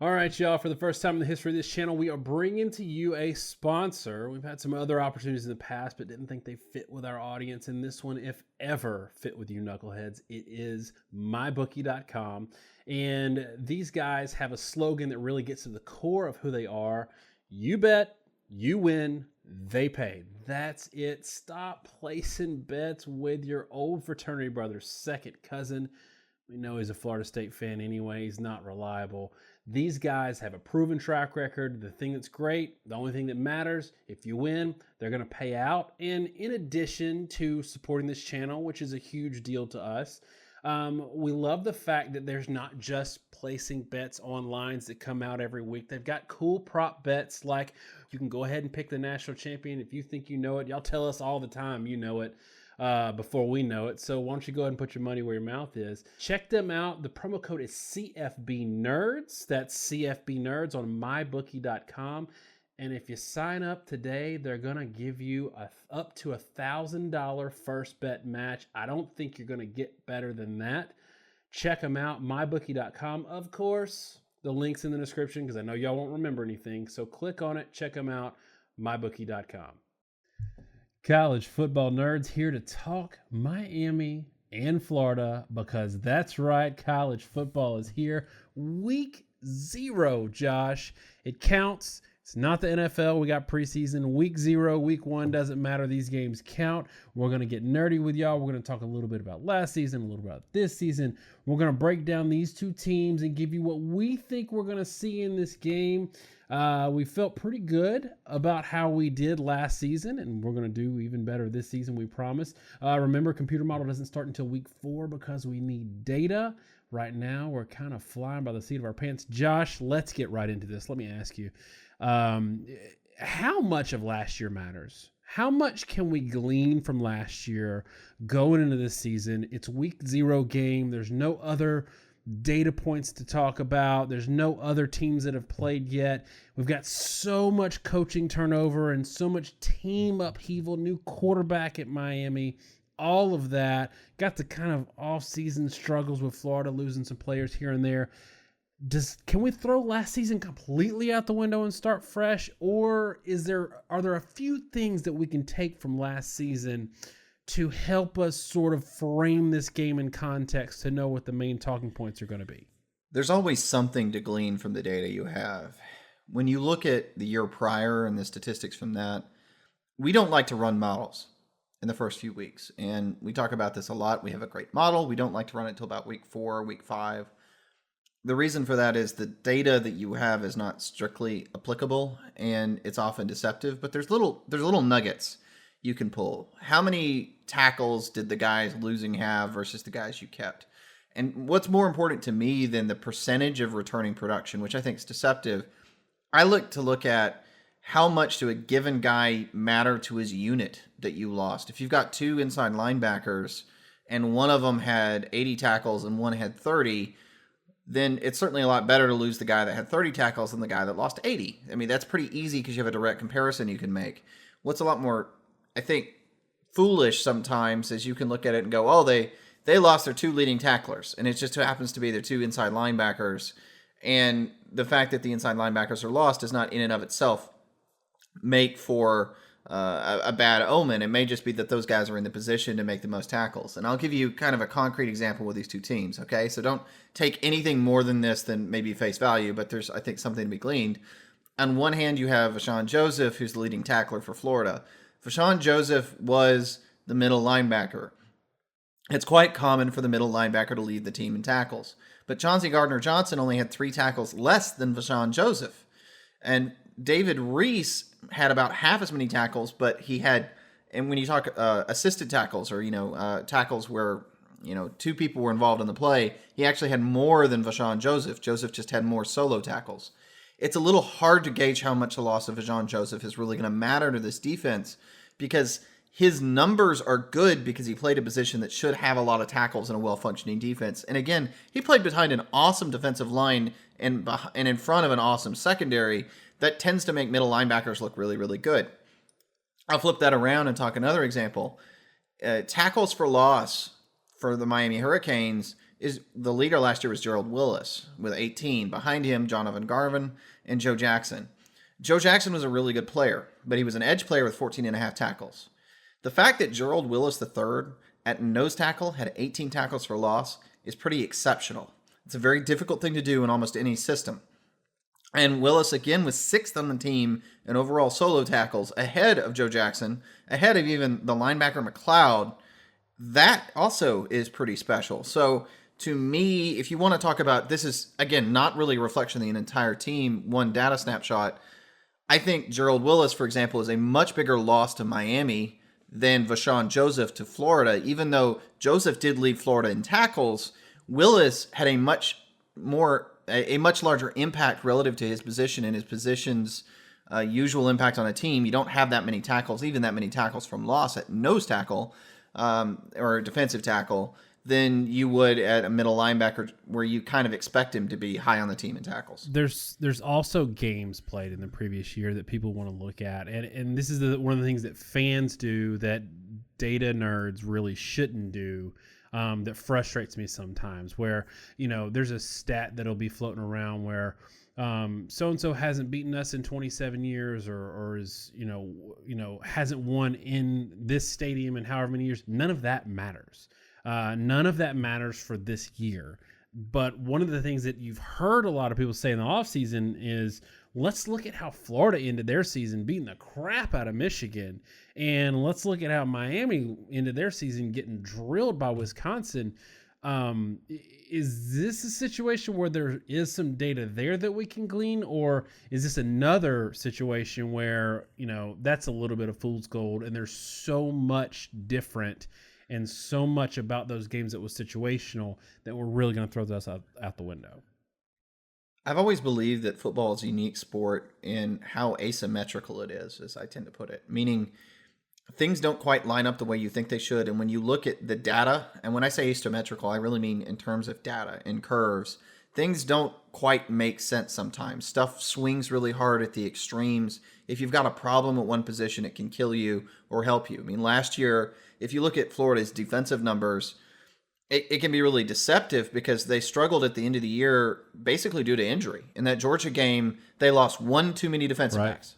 All right, y'all, for the first time in the history of this channel, we are bringing to you a sponsor. We've had some other opportunities in the past, but didn't think they fit with our audience. And this one, if ever fit with you knuckleheads, it is mybookie.com. And these guys have a slogan that really gets to the core of who they are. You bet, you win, they pay. That's it. Stop placing bets with your old fraternity brother's second cousin. We know he's a Florida State fan anyway. He's not reliable. These guys have a proven track record. The thing that's great, the only thing that matters, if you win, they're going to pay out. And in addition to supporting this channel, which is a huge deal to us, we love the fact that there's not just placing bets on lines that come out every week. They've got cool prop bets like you can go ahead and pick the national champion if you think you know it. Y'all tell us all the time you know it. Before we know it. So why don't you go ahead and put your money where your mouth is. Check them out. The promo code is CFB Nerds. That's CFB Nerds on mybookie.com. And if you sign up today, they're going to give you up to $1,000 first bet match. I don't think you're going to get better than that. Check them out, mybookie.com. Of course, the link's in the description because I know y'all won't remember anything. So click on it, check them out, mybookie.com. College football nerds here to talk Miami and Florida because that's right, college football is here. Week 0, Josh. It counts. It's not the NFL. We got preseason. Week 0, week 1, doesn't matter. These games count. We're going to get nerdy with y'all. We're going to talk a little bit about last season, a little bit about this season. We're going to break down these two teams and give you what we think we're going to see in this game. We felt pretty good about how we did last season, and we're going to do even better this season, we promise. Remember, computer model doesn't start until week 4 because we need data. Right now, we're kind of flying by the seat of our pants. Josh, let's get right into this. Let me ask you, how much of last year matters? How much can we glean from last year going into this season? It's week 0 game. There's no other data points to talk about. There's no other teams that have played yet. We've got so much coaching turnover and so much team upheaval, new quarterback at Miami, all of that. Got the kind of off-season struggles with Florida losing some players here and there. Can we throw last season completely out the window and start fresh? Or are there a few things that we can take from last season to help us sort of frame this game in context to know what the main talking points are going to be? There's always something to glean from the data you have. When you look at the year prior and the statistics from that, we don't like to run models in the first few weeks. And we talk about this a lot. We have a great model. We don't like to run it until about week 4, week 5. The reason for that is the data that you have is not strictly applicable and it's often deceptive, but there's little nuggets you can pull. How many tackles did the guys losing have versus the guys you kept? And what's more important to me than the percentage of returning production, which I think is deceptive, I look at how much do a given guy matter to his unit that you lost. If you've got 2 inside linebackers and one of them had 80 tackles and one had 30, then it's certainly a lot better to lose the guy that had 30 tackles than the guy that lost 80. I mean, that's pretty easy because you have a direct comparison you can make. What's a lot more, I think, foolish sometimes is you can look at it and go, oh, they lost their 2 leading tacklers, and it just happens to be their 2 inside linebackers. And the fact that the inside linebackers are lost does not in and of itself make for a bad omen. It may just be that those guys are in the position to make the most tackles. And I'll give you kind of a concrete example with these 2 teams, okay? So don't take anything more than this than maybe face value, but there's, I think, something to be gleaned. On one hand, you have Vashawn Joseph, who's the leading tackler for Florida. Vashawn Joseph was the middle linebacker. It's quite common for the middle linebacker to lead the team in tackles. But Chauncey Gardner-Johnson only had 3 tackles less than Vashawn Joseph. And David Reese had about half as many tackles, but he had, and when you talk assisted tackles or, tackles where, 2 people were involved in the play, he actually had more than Vashawn Joseph. Joseph just had more solo tackles. It's a little hard to gauge how much the loss of Vashawn Joseph is really going to matter to this defense because his numbers are good because he played a position that should have a lot of tackles in a well-functioning defense. And again, he played behind an awesome defensive line and in front of an awesome secondary that tends to make middle linebackers look really, really good. I'll flip that around and talk another example. Tackles for loss for the Miami Hurricanes is the leader last year was Jarren Williams with 18. Behind him, Jonathan Garvin and Joe Jackson. Joe Jackson was a really good player, but he was an edge player with 14 and a half tackles. The fact that Jarren Williams III at nose tackle had 18 tackles for loss is pretty exceptional. It's a very difficult thing to do in almost any system. And Willis, again, was 6th on the team in overall solo tackles, ahead of Joe Jackson, ahead of even the linebacker McLeod. That also is pretty special. So to me, if you want to talk about, this is, again, not really a reflection of the entire team, one data snapshot, I think Jarren Williams, for example, is a much bigger loss to Miami than Vashon Joseph to Florida. Even though Joseph did lead Florida in tackles, Willis had a much larger impact relative to his position and his position's usual impact on a team. You don't have that many tackles, even that many tackles from loss at nose tackle or defensive tackle, than you would at a middle linebacker where you kind of expect him to be high on the team in tackles. There's also games played in the previous year that people want to look at. And this is one of the things that fans do that data nerds really shouldn't do. That frustrates me sometimes, where, there's a stat that'll be floating around where so-and-so hasn't beaten us in 27 years or is, hasn't won in this stadium in however many years. None of that matters. None of that matters for this year. But one of the things that you've heard a lot of people say in the offseason is, let's look at how Florida ended their season beating the crap out of Michigan. And let's look at how Miami ended their season getting drilled by Wisconsin. Is this a situation where there is some data there that we can glean? Or is this another situation where, that's a little bit of fool's gold and there's so much different and so much about those games that was situational that we're really going to throw this out the window? I've always believed that football is a unique sport in how asymmetrical it is, as I tend to put it, meaning things don't quite line up the way you think they should. And when you look at the data, and when I say asymmetrical, I really mean in terms of data and curves, things don't quite make sense sometimes. Stuff swings really hard at the extremes. If you've got a problem at one position, it can kill you or help you. I mean, last year, if you look at Florida's defensive numbers, it can be really deceptive because they struggled at the end of the year basically due to injury. In that Georgia game, they lost one too many defensive backs.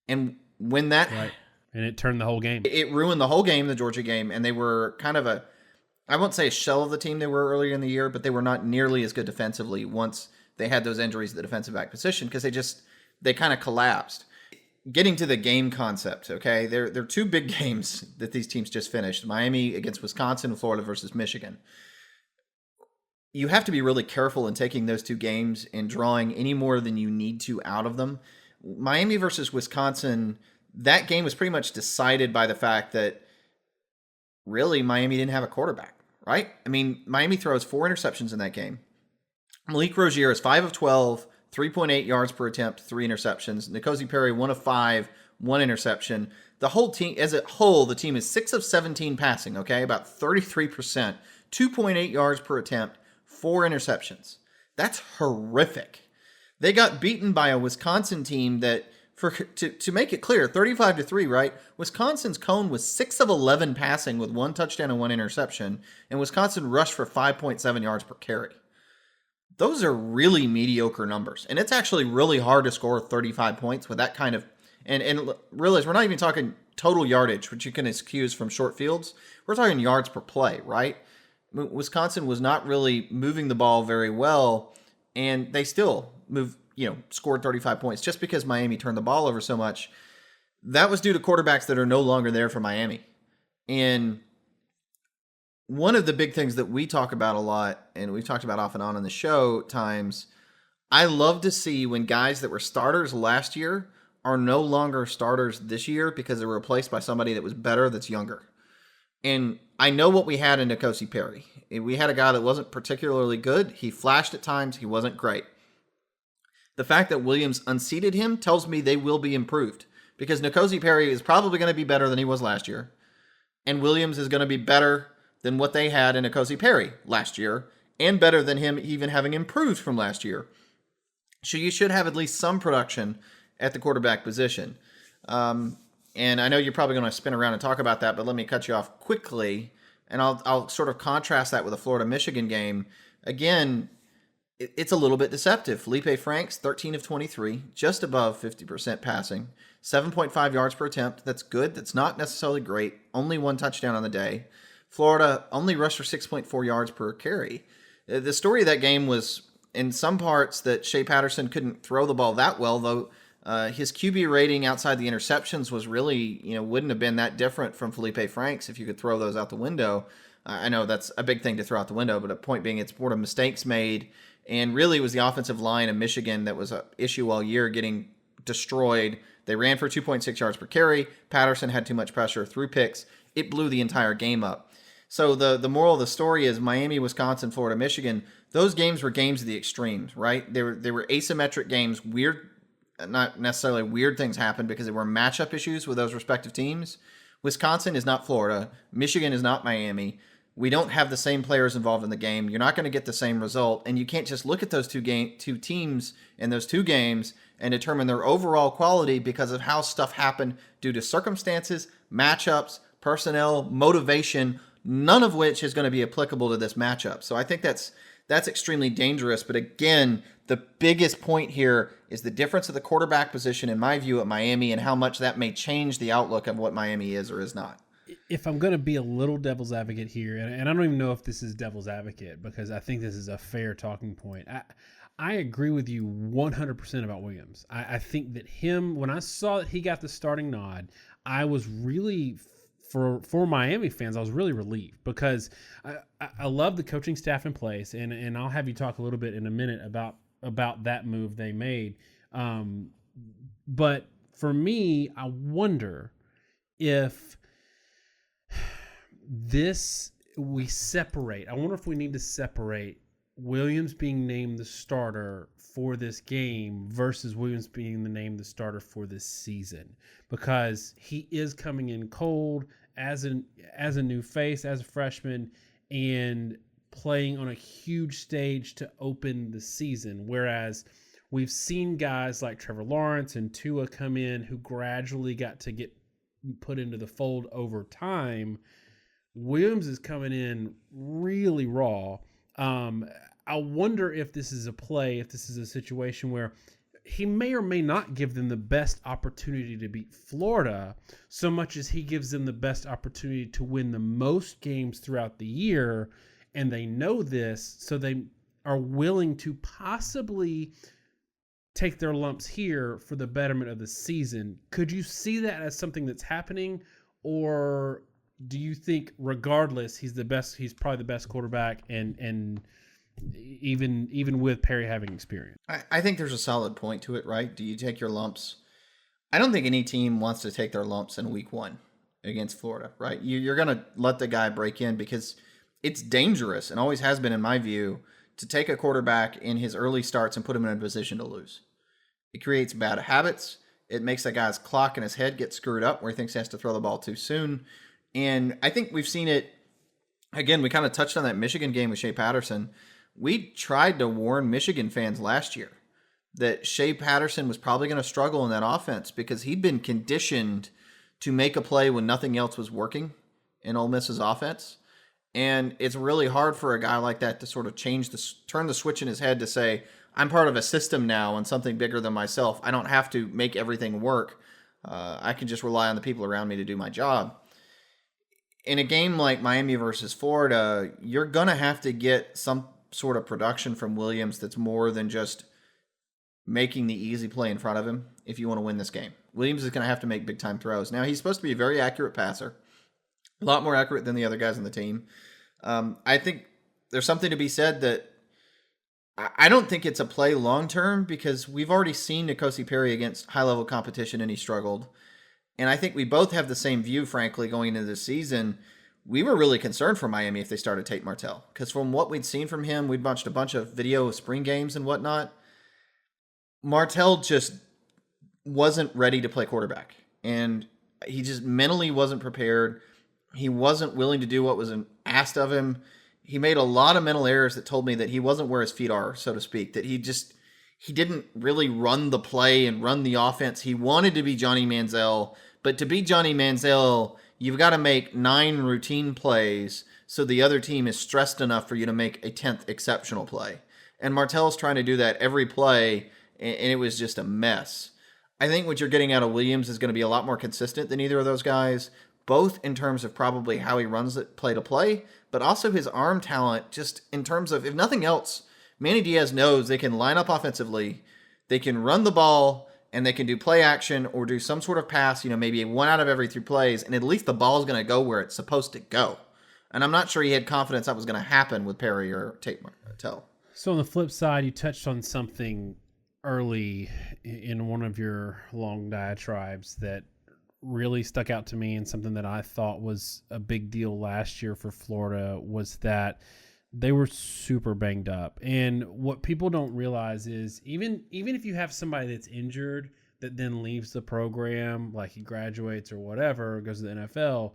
And when that... Right. And it turned the whole game. It ruined the whole game, the Georgia game, and they were kind of I won't say a shell of the team they were earlier in the year, but they were not nearly as good defensively once they had those injuries at the defensive back position because they kind of collapsed. Getting to the game concept, okay, there are two big games that these teams just finished. Miami against Wisconsin and Florida versus Michigan. You have to be really careful in taking those two games and drawing any more than you need to out of them. Miami versus Wisconsin, that game was pretty much decided by the fact that really Miami didn't have a quarterback, right? I mean, Miami throws 4 interceptions in that game. Malik Rozier is 5 of 12, 3.8 yards per attempt, 3 interceptions. N'Kosi Perry, 1 of 5, 1 interception. The whole team, as a whole, the team is 6 of 17 passing, okay? About 33%, 2.8 yards per attempt, 4 interceptions. That's horrific. They got beaten by a Wisconsin team that, to make it clear, 35-3, right? Wisconsin's cone was 6 of 11 passing with 1 touchdown and 1 interception, and Wisconsin rushed for 5.7 yards per carry. Those are really mediocre numbers, and it's actually really hard to score 35 points with that kind of, and realize we're not even talking total yardage, which you can excuse from short fields. We're talking yards per play, right? Wisconsin was not really moving the ball very well, and they still scored 35 points just because Miami turned the ball over so much. That was due to quarterbacks that are no longer there for Miami. And one of the big things that we talk about a lot, and we've talked about off and on the show times, I love to see when guys that were starters last year are no longer starters this year because they were replaced by somebody that was better, that's younger. And I know what we had in N'Kosi Perry. We had a guy that wasn't particularly good. He flashed at times. He wasn't great. The fact that Williams unseated him tells me they will be improved because N'Kosi Perry is probably going to be better than he was last year. And Williams is going to be better than what they had in N'Kosi Perry last year and better than him even having improved from last year. So you should have at least some production at the quarterback position. And I know you're probably going to spin around and talk about that, but let me cut you off quickly. And I'll sort of contrast that with the Florida-Michigan game. Again, it's a little bit deceptive. Felipe Franks, 13 of 23, just above 50% passing, 7.5 yards per attempt. That's good. That's not necessarily great. Only one touchdown on the day. Florida only rushed for 6.4 yards per carry. The story of that game was, in some parts, that Shea Patterson couldn't throw the ball that well, though his QB rating outside the interceptions was really, wouldn't have been that different from Felipe Franks if you could throw those out the window. I know that's a big thing to throw out the window, but a point being, it's more of mistakes made. And really, it was the offensive line of Michigan that was an issue all year, getting destroyed. They ran for 2.6 yards per carry. Patterson had too much pressure, threw picks. It blew the entire game up. So the moral of the story is Miami, Wisconsin, Florida, Michigan. Those games were games of the extremes, right? They were asymmetric games. Weird, not necessarily weird things happened because there were matchup issues with those respective teams. Wisconsin is not Florida. Michigan is not Miami. We don't have the same players involved in the game. You're not going to get the same result, and you can't just look at those two teams in those two games and determine their overall quality because of how stuff happened due to circumstances, matchups, personnel, motivation, none of which is going to be applicable to this matchup. So I think that's extremely dangerous. But again, the biggest point here is the difference of the quarterback position, in my view, at Miami, and how much that may change the outlook of what Miami is or is not. If I'm going to be a little devil's advocate here, and I don't even know if this is devil's advocate because I think this is a fair talking point. I agree with you 100% about Williams. I think that when I saw that he got the starting nod, I was really, for Miami fans, I was really relieved because I love the coaching staff in place, and I'll have you talk a little bit in a minute about that move they made. But for me, I wonder if we separate. I wonder if we need to separate Williams being named the starter for this game versus Williams being named the starter for this season, because he is coming in cold as a new face, as a freshman, and playing on a huge stage to open the season. Whereas we've seen guys like Trevor Lawrence and Tua come in who gradually got to get put into the fold over time. Williams is coming in really raw. I wonder if this is a play, if this is a situation where he may or may not give them the best opportunity to beat Florida so much as he gives them the best opportunity to win the most games throughout the year. And they know this, so they are willing to possibly take their lumps here for the betterment of the season. Could you see that as something that's happening, or do you think regardless he's probably the best quarterback and even with Perry having experience? I think there's a solid point to it, right? Do you take your lumps? I don't think any team wants to take their lumps in week one against Florida, right? You're going to let the guy break in because it's dangerous, and always has been in my view, to take a quarterback in his early starts and put him in a position to lose. It creates bad habits. It makes that guy's clock in his head get screwed up where he thinks he has to throw the ball too soon. And I think we've seen it, again, we kind of touched on that Michigan game with Shea Patterson. We tried to warn Michigan fans last year that Shea Patterson was probably going to struggle in that offense because he'd been conditioned to make a play when nothing else was working in Ole Miss's offense. And it's really hard for a guy like that to sort of turn the switch in his head to say, I'm part of a system now and something bigger than myself. I don't have to make everything work. I can just rely on the people around me to do my job. In a game like Miami versus Florida, you're going to have to get some sort of production from Williams that's more than just making the easy play in front of him if you want to win this game. Williams is going to have to make big-time throws. Now, he's supposed to be a very accurate passer, a lot more accurate than the other guys on the team. I think there's something to be said that I don't think it's a play long-term because we've already seen N'Kosi Perry against high-level competition and he struggled. And I think we both have the same view, frankly, going into this season. We were really concerned for Miami if they started Tate Martell. Because from what we'd seen from him, we'd watched a bunch of video of spring games and whatnot. Martell just wasn't ready to play quarterback. And he just mentally wasn't prepared. He wasn't willing to do what was asked of him. He made a lot of mental errors that told me that he wasn't where his feet are, so to speak. That he didn't really run the play and run the offense. He wanted to be Johnny Manziel, but to be Johnny Manziel, you've got to make 9 routine plays so the other team is stressed enough for you to make a 10th exceptional play. And Martell's trying to do that every play, and it was just a mess. I think what you're getting out of Williams is going to be a lot more consistent than either of those guys, both in terms of probably how he runs it play to play, but also his arm talent, just in terms of, if nothing else, Manny Diaz knows they can line up offensively, they can run the ball, and they can do play action or do some sort of pass, maybe 1 out of every 3 plays, and at least the ball is going to go where it's supposed to go. And I'm not sure he had confidence that was going to happen with Perry or Tate Martell. So on the flip side, you touched on something early in one of your long diatribes that really stuck out to me, and something that I thought was a big deal last year for Florida was that they were super banged up. And what people don't realize is even if you have somebody that's injured that then leaves the program, like he graduates or whatever, goes to the NFL,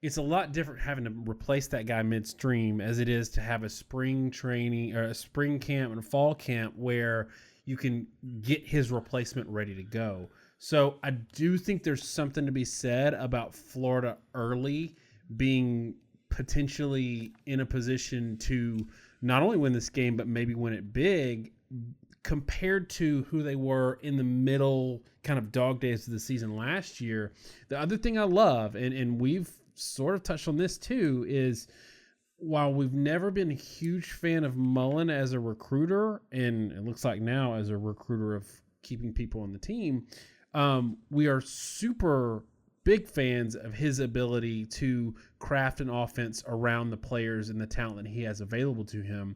it's a lot different having to replace that guy midstream as it is to have a spring training or a spring camp and a fall camp where you can get his replacement ready to go. So I do think there's something to be said about Florida early being potentially in a position to not only win this game, but maybe win it big compared to who they were in the middle kind of dog days of the season last year. The other thing I love, and we've sort of touched on this too, is while we've never been a huge fan of Mullen as a recruiter, and it looks like now as a recruiter of keeping people on the team, we are super big fans of his ability to craft an offense around the players and the talent that he has available to him.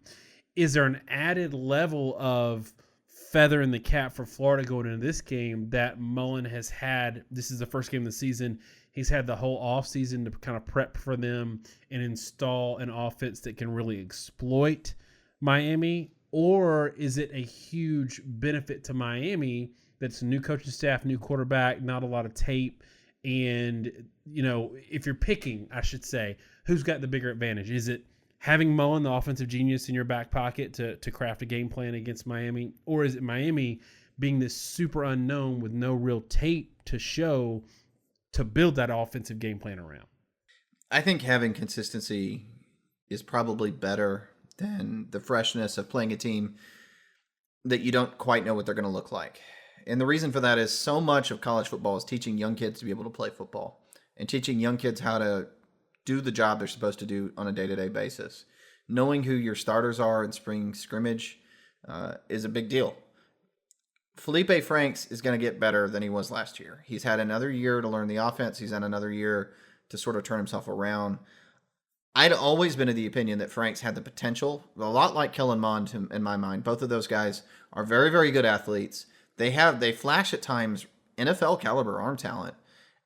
Is there an added level of feather in the cap for Florida going into this game that Mullen has had? This is the first game of the season. He's had the whole offseason to kind of prep for them and install an offense that can really exploit Miami? Or is it a huge benefit to Miami that's a new coaching staff, new quarterback, not a lot of tape? And, if you're picking, I should say, who's got the bigger advantage? Is it having Mullen, the offensive genius, in your back pocket to craft a game plan against Miami? Or is it Miami being this super unknown with no real tape to show to build that offensive game plan around? I think having consistency is probably better than the freshness of playing a team that you don't quite know what they're going to look like. And the reason for that is so much of college football is teaching young kids to be able to play football and teaching young kids how to do the job they're supposed to do on a day-to-day basis. Knowing who your starters are in spring scrimmage is a big deal. Felipe Franks is going to get better than he was last year. He's had another year to learn the offense. He's had another year to sort of turn himself around. I'd always been of the opinion that Franks had the potential, a lot like Kellen Mond in my mind. Both of those guys are very, very good athletes. They flash at times NFL caliber arm talent,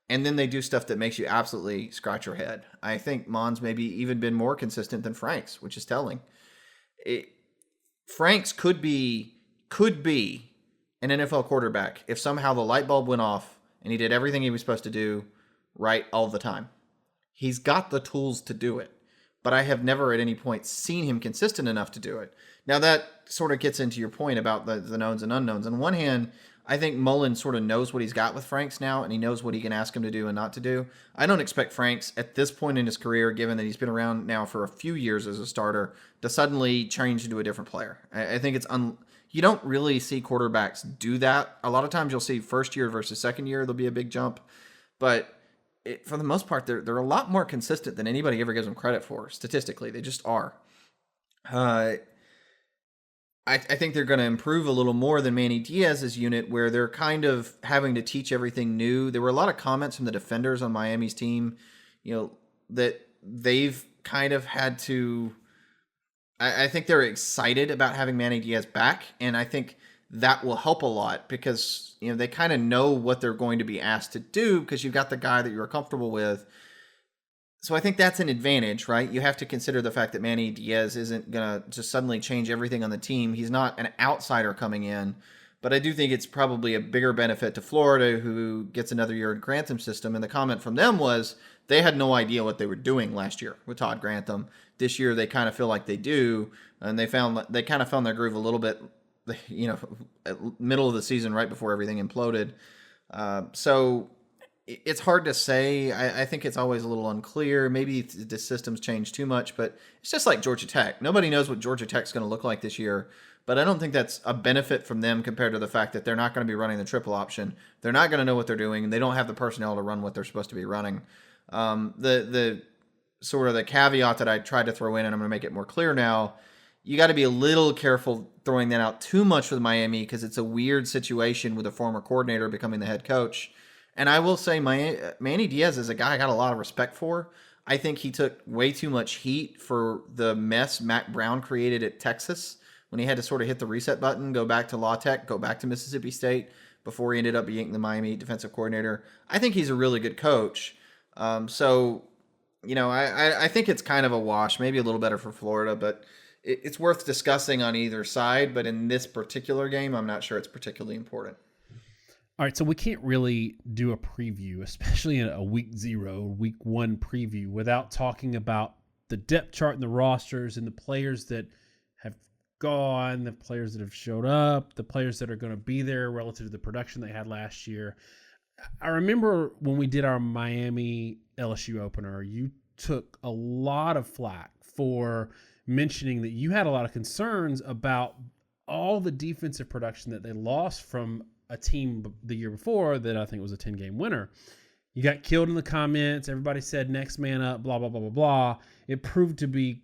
and then they do stuff that makes you absolutely scratch your head. I think Mond's maybe even been more consistent than Franks, which is telling. Franks could be an NFL quarterback if somehow the light bulb went off and he did everything he was supposed to do right all the time. He's got the tools to do it, but I have never at any point seen him consistent enough to do it. Now that sort of gets into your point about the knowns and unknowns. On one hand, I think Mullen sort of knows what he's got with Franks now, and he knows what he can ask him to do and not to do. I don't expect Franks at this point in his career, given that he's been around now for a few years as a starter, to suddenly change into a different player. I think it's you don't really see quarterbacks do that. A lot of times you'll see first year versus second year, there'll be a big jump. But for the most part, they're a lot more consistent than anybody ever gives them credit for. Statistically, they just are. I think they're going to improve a little more than Manny Diaz's unit, where they're kind of having to teach everything new. There were a lot of comments from the defenders on Miami's team, that they've kind of had to. I think they're excited about having Manny Diaz back, and I think that will help a lot because they kind of know what they're going to be asked to do because you've got the guy that you're comfortable with. So I think that's an advantage, right? You have to consider the fact that Manny Diaz isn't going to just suddenly change everything on the team. He's not an outsider coming in, but I do think it's probably a bigger benefit to Florida, who gets another year in Grantham's system. And the comment from them was they had no idea what they were doing last year with Todd Grantham. This year they kind of feel like they do, and they kind of found their groove a little bit, at middle of the season, right before everything imploded. So it's hard to say. I think it's always a little unclear. Maybe the systems change too much, but it's just like Georgia Tech. Nobody knows what Georgia Tech's going to look like this year, but I don't think that's a benefit from them compared to the fact that they're not going to be running the triple option. They're not going to know what they're doing, and they don't have the personnel to run what they're supposed to be running. The sort of the caveat that I tried to throw in, and I'm going to make it more clear now, you got to be a little careful throwing that out too much with Miami because it's a weird situation with a former coordinator becoming the head coach. And I will say Manny Diaz is a guy I got a lot of respect for. I think he took way too much heat for the mess Mac Brown created at Texas when he had to sort of hit the reset button, go back to La Tech, go back to Mississippi State before he ended up being the Miami defensive coordinator. I think he's a really good coach. So, I think it's kind of a wash, maybe a little better for Florida, but it's worth discussing on either side. But in this particular game, I'm not sure it's particularly important. All right, so we can't really do a preview, especially in a week 1 preview, without talking about the depth chart and the rosters and the players that have gone, the players that have showed up, the players that are going to be there relative to the production they had last year. I remember when we did our Miami LSU opener, you took a lot of flack for mentioning that you had a lot of concerns about all the defensive production that they lost from a team the year before that I think was a 10-game winner. You got killed in the comments. Everybody said next man up, blah, blah, blah, blah, blah. It proved to be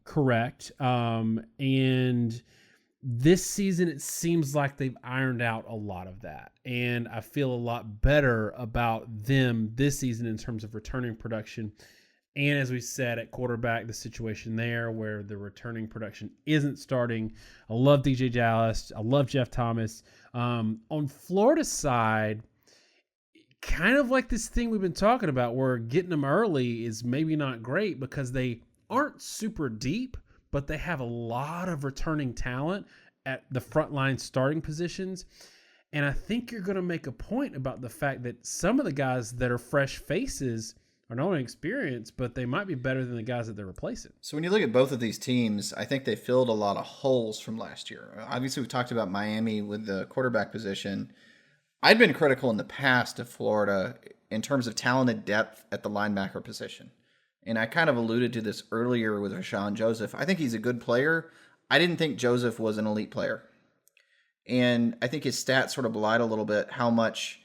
correct. And this season, it seems like they've ironed out a lot of that. And I feel a lot better about them this season in terms of returning production. And as we said, at quarterback, the situation there where the returning production isn't starting. I love DJ Dallas. I love Jeff Thomas. On Florida's side, kind of like this thing we've been talking about where getting them early is maybe not great because they aren't super deep, but they have a lot of returning talent at the frontline starting positions. And I think you're going to make a point about the fact that some of the guys that are fresh faces are not only experienced, but they might be better than the guys that they're replacing. So when you look at both of these teams, I think they filled a lot of holes from last year. Obviously, we talked about Miami with the quarterback position. I'd been critical in the past of Florida in terms of talented depth at the linebacker position. And I kind of alluded to this earlier with Rashawn Joseph. I think he's a good player. I didn't think Joseph was an elite player. And I think his stats sort of belied a little bit how much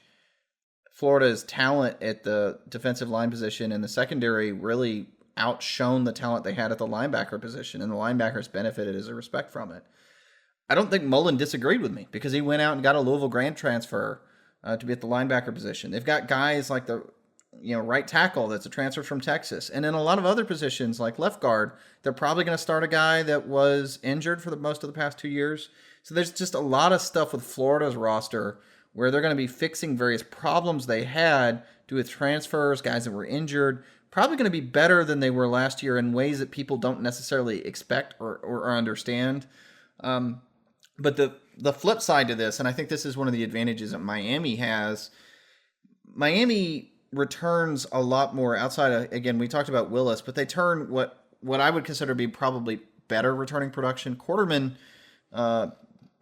Florida's talent at the defensive line position and the secondary really outshone the talent they had at the linebacker position, and the linebackers benefited as a respect from it. I don't think Mullen disagreed with me because he went out and got a Louisville grad transfer to be at the linebacker position. They've got guys like the right tackle that's a transfer from Texas. And in a lot of other positions like left guard, they're probably going to start a guy that was injured for most of the past 2 years. So there's just a lot of stuff with Florida's roster where they're going to be fixing various problems they had due to transfers, guys that were injured, probably going to be better than they were last year in ways that people don't necessarily expect or understand. But the flip side to this, and I think this is one of the advantages that Miami has, Miami returns a lot more outside of, again, we talked about Willis, but they turn what I would consider to be probably better returning production. Quarterman,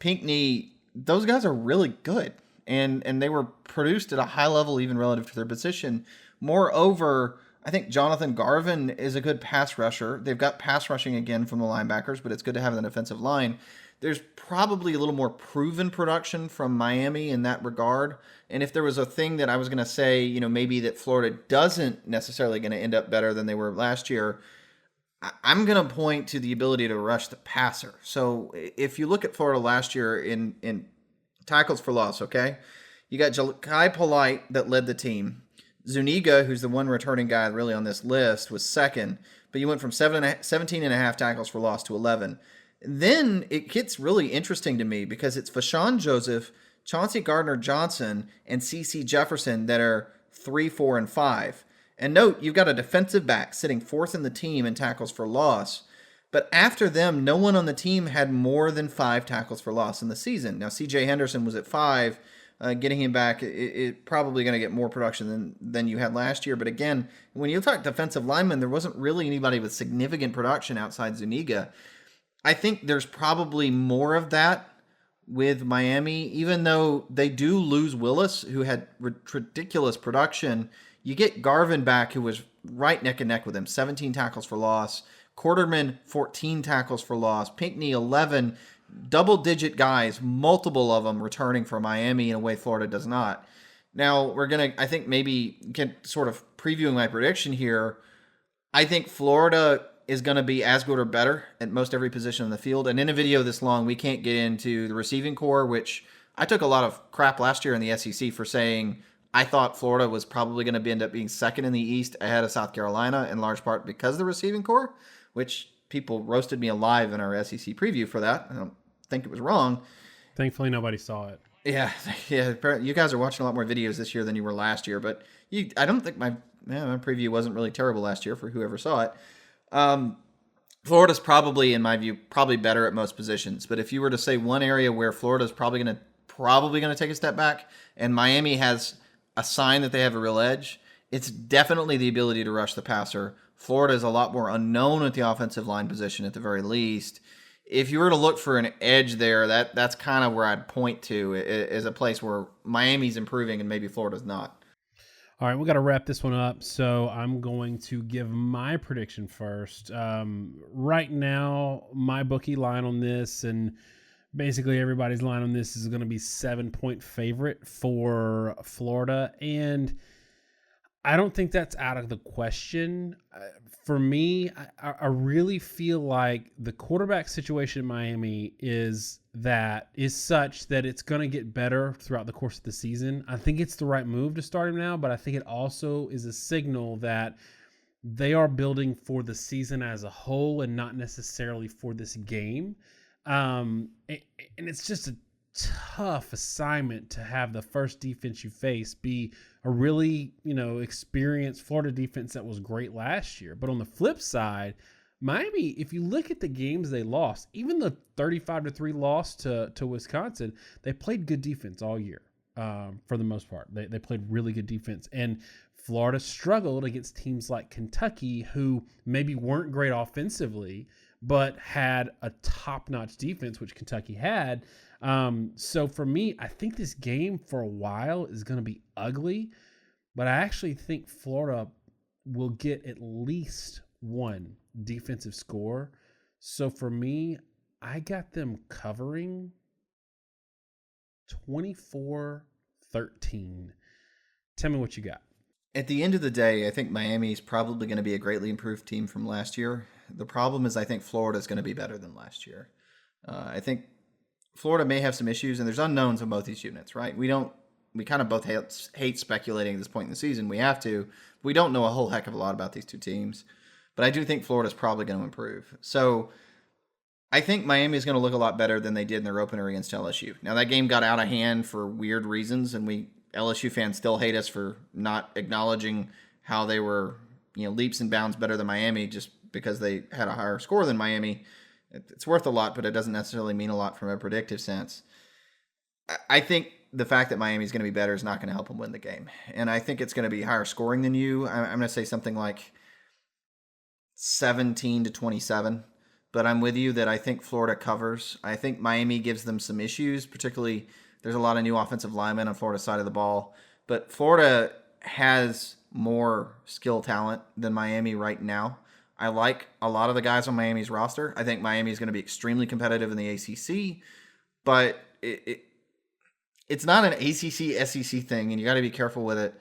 Pinckney, those guys are really good. And they were produced at a high level even relative to their position. Moreover, I think Jonathan Garvin is a good pass rusher. They've got pass rushing again from the linebackers, but it's good to have an defensive line. There's probably a little more proven production from Miami in that regard. And if there was a thing that I was going to say, maybe that Florida doesn't necessarily going to end up better than they were last year, I'm going to point to the ability to rush the passer. So if you look at Florida last year in tackles for loss, okay? You got Ja'Kai Polite that led the team. Zuniga, who's the one returning guy really on this list, was second, but you went from 17.5 tackles for loss to 11. Then it gets really interesting to me because it's Vashawn Joseph, Chauncey Gardner-Johnson, and CeCe Jefferson that are 3, 4, and 5. And note, you've got a defensive back sitting fourth in the team in tackles for loss. But after them, no one on the team had more than 5 tackles for loss in the season. Now, C.J. Henderson was at 5. Getting him back, it probably going to get more production than you had last year. But again, when you talk defensive linemen, there wasn't really anybody with significant production outside Zuniga. I think there's probably more of that with Miami. Even though they do lose Willis, who had ridiculous production, you get Garvin back, who was right neck and neck with him, 17 tackles for loss. Quarterman, 14 tackles for loss. Pinckney, 11. Double-digit guys, multiple of them returning for Miami in a way Florida does not. Now, we're going to, I think, maybe get sort of previewing my prediction here. I think Florida is going to be as good or better at most every position on the field. And in a video this long, we can't get into the receiving core, which I took a lot of crap last year in the SEC for saying I thought Florida was probably going to end up being second in the East ahead of South Carolina, in large part because of the receiving core, which people roasted me alive in our SEC preview for that. I don't think it was wrong. Thankfully, nobody saw it. Yeah. You guys are watching a lot more videos this year than you were last year, but I don't think my preview wasn't really terrible last year for whoever saw it. Florida's probably, in my view, probably better at most positions. But if you were to say one area where Florida's probably going to take a step back, and Miami has a sign that they have a real edge, it's definitely the ability to rush the passer. Florida is a lot more unknown at the offensive line position at the very least. If you were to look for an edge there, that's kind of where I'd point to as a place where Miami's improving and maybe Florida's not. All right, we got to wrap this one up, so I'm going to give my prediction first. Right now, my bookie line on this, and basically everybody's line on this, is going to be 7-point favorite for Florida, and I don't think that's out of the question. For me, I really feel like the quarterback situation in Miami is such that it's going to get better throughout the course of the season. I think it's the right move to start him now, but I think it also is a signal that they are building for the season as a whole and not necessarily for this game. And it's just a tough assignment to have the first defense you face be a really, experienced Florida defense that was great last year. But on the flip side, Miami, if you look at the games they lost, even the 35-3 loss to Wisconsin, they played good defense all year for the most part. They played really good defense. And Florida struggled against teams like Kentucky, who maybe weren't great offensively, but had a top-notch defense, which Kentucky had. So for me, I think this game for a while is going to be ugly, but I actually think Florida will get at least one defensive score. So for me, I got them covering 24-13. Tell me what you got. At the end of the day, I think Miami is probably going to be a greatly improved team from last year. The problem is I think Florida is going to be better than last year. I think Florida may have some issues, and there's unknowns on both these units, right? We kind of both hate speculating at this point in the season. We have to. We don't know a whole heck of a lot about these two teams, but I do think Florida's probably going to improve. So I think Miami is going to look a lot better than they did in their opener against LSU. Now, that game got out of hand for weird reasons, and LSU fans still hate us for not acknowledging how they were, leaps and bounds better than Miami just because they had a higher score than Miami. It's worth a lot, but it doesn't necessarily mean a lot from a predictive sense. I think the fact that Miami is going to be better is not going to help them win the game. And I think it's going to be higher scoring than you. I'm going to say something like 17-27. But I'm with you that I think Florida covers. I think Miami gives them some issues, particularly there's a lot of new offensive linemen on Florida's side of the ball. But Florida has more skill talent than Miami right now. I like a lot of the guys on Miami's roster. I think Miami is going to be extremely competitive in the ACC, but it's not an ACC-SEC thing, and you got to be careful with it.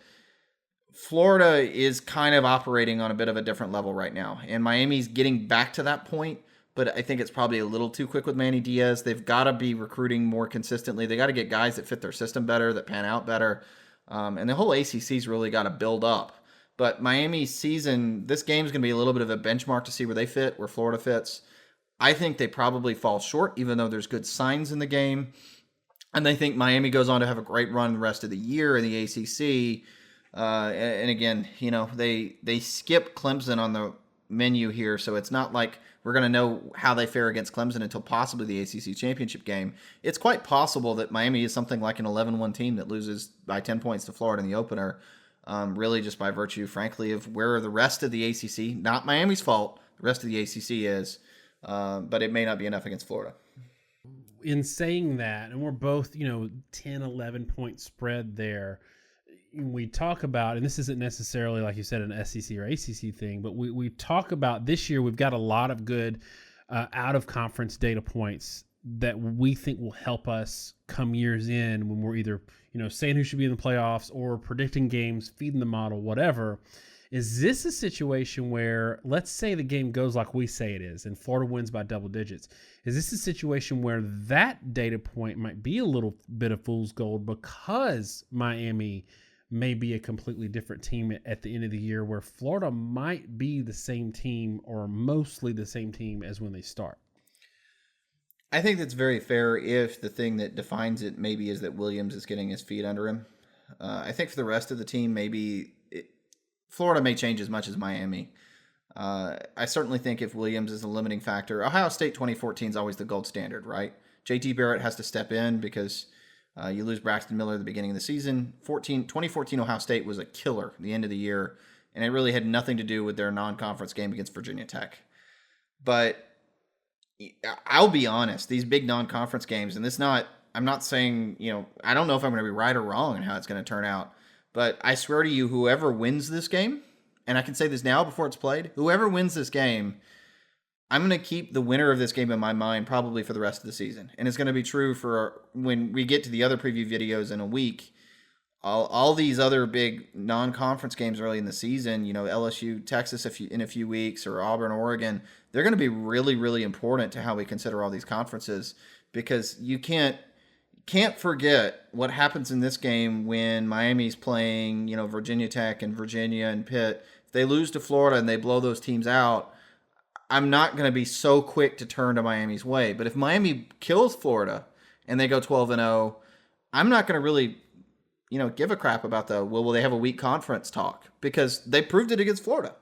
Florida is kind of operating on a bit of a different level right now, and Miami's getting back to that point, but I think it's probably a little too quick with Manny Diaz. They've got to be recruiting more consistently. They got to get guys that fit their system better, that pan out better, and the whole ACC's really got to build up. But Miami's season, this game is going to be a little bit of a benchmark to see where they fit, where Florida fits. I think they probably fall short, even though there's good signs in the game. And I think Miami goes on to have a great run the rest of the year in the ACC. And again, they skip Clemson on the menu here, so it's not like we're going to know how they fare against Clemson until possibly the ACC championship game. It's quite possible that Miami is something like an 11-1 team that loses by 10 points to Florida in the opener. Really just by virtue, frankly, of where the rest of the ACC, not Miami's fault, the rest of the ACC is, but it may not be enough against Florida. in saying that, and we're both, 10, 11 point spread there, we talk about, and this isn't necessarily, like you said, an SEC or ACC thing, but we talk about this year, we've got a lot of good out-of-conference data points that we think will help us come years in when we're either, saying who should be in the playoffs or predicting games, feeding the model, whatever. Is this a situation where, let's say the game goes like we say it is and Florida wins by double digits? Is this a situation where that data point might be a little bit of fool's gold because Miami may be a completely different team at the end of the year, where Florida might be the same team or mostly the same team as when they start? I think that's very fair if the thing that defines it maybe is that Williams is getting his feet under him. I think for the rest of the team, Florida may change as much as Miami. I certainly think if Williams is a limiting factor, Ohio State 2014 is always the gold standard, right? JT Barrett has to step in because you lose Braxton Miller at the beginning of the season. 2014 Ohio State was a killer at the end of the year, and it really had nothing to do with their non-conference game against Virginia Tech. But I'll be honest, these big non-conference games, and I'm not saying, I don't know if I'm going to be right or wrong in how it's going to turn out, but I swear to you, whoever wins this game, and I can say this now before it's played, whoever wins this game, I'm going to keep the winner of this game in my mind probably for the rest of the season. And it's going to be true for when we get to the other preview videos in a week. All these other big non-conference games early in the season, LSU, Texas in a few weeks, or Auburn, Oregon, they're going to be really, really important to how we consider all these conferences, because you can't forget what happens in this game when Miami's playing, Virginia Tech and Virginia and Pitt. If they lose to Florida and they blow those teams out, I'm not going to be so quick to turn to Miami's way. But if Miami kills Florida and they go 12-0, I'm not going to really, give a crap about will they have a weak conference talk, because they proved it against Florida.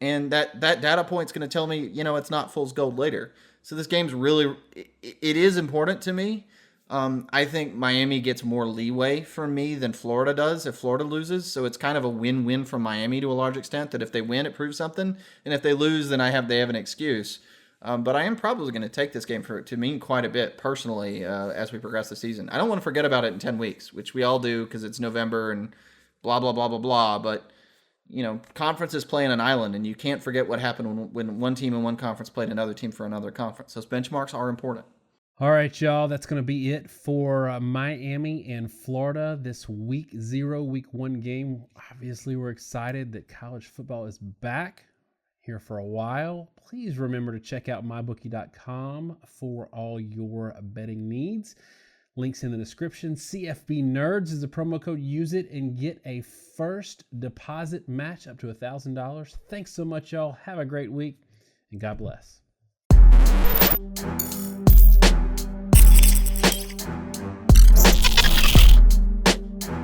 And that data point's going to tell me, it's not fool's gold later. So this game's really, it is important to me. I think Miami gets more leeway from me than Florida does if Florida loses. So it's kind of a win-win for Miami to a large extent, that if they win, it proves something. And if they lose, then they have an excuse. But I am probably going to take this game to mean quite a bit personally as we progress the season. I don't want to forget about it in 10 weeks, which we all do because it's November and blah, blah, blah, blah, blah. But, conferences play in an island, and you can't forget what happened when one team in one conference played another team for another conference. Those benchmarks are important. All right, y'all, that's going to be it for Miami and Florida this week 1 game. Obviously, we're excited that college football is back here for a while. Please remember to check out mybookie.com for all your betting needs. Links in the description. CFB Nerds is a promo code. Use it and get a first deposit match up to $1,000. Thanks so much, y'all. Have a great week, and God bless.